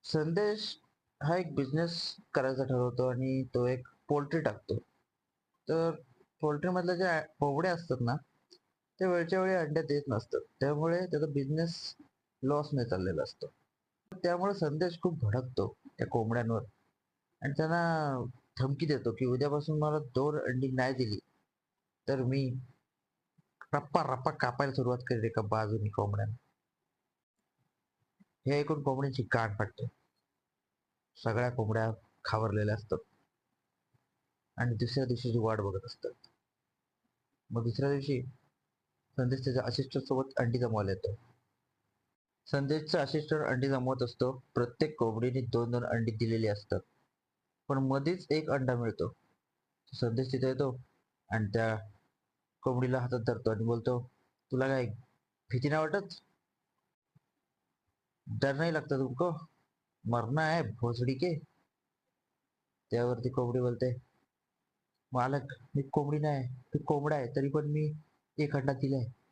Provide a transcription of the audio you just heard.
संदेश हा एक बिझनेस करायचा ठरवतो आणि तो एक पोल्ट्री टाकतो. तर पोल्ट्रीमधल्या ज्या कोंबड्या असतात ना, त्या वेळच्या वेळी अंड्या देत नसतात. त्यामुळे त्याचा बिझनेस लॉसने चाललेला असतो. त्यामुळे संदेश खूप भडकतो त्या कोंबड्यांवर आणि त्यांना धमकी देतो, की उद्यापासून मला 2 अंडी नाही दिली, तर मी रप्पा-रप्पा कापायला सुरुवात करेल एका बाजूनी कोंबड्यांना. हे ऐकून कोंबड्यांची गाठ फाटते. सगळ्या कोंबड्या घाबरलेल्या असतात आणि दुसऱ्या दिवशीची वाट बघत असतात. मग दुसऱ्या दिवशी संदेश त्याच्या असिस्टंट सोबत अंडी जमवायला येतो. संदेशचा असिस्टंट अंडी जमवत असतो. प्रत्येक कोंबडीने 2-2 अंडी दिलेली असतात. पण मधीच एक अंडा मिळतो. संदेश तिथे येतो आणि त्या कोंबडीला हातात धरतो आणि बोलतो, "तुला काय भीती नाही वाटत? डर नहीं लगता तुमको? मरना है भोसडी के." त्यावरती कोंबडी बोलते, "मालक, मी कोंबडी नाही, मी कोंबडा आहे. तरी पण मी 1 अंडा दिलाय."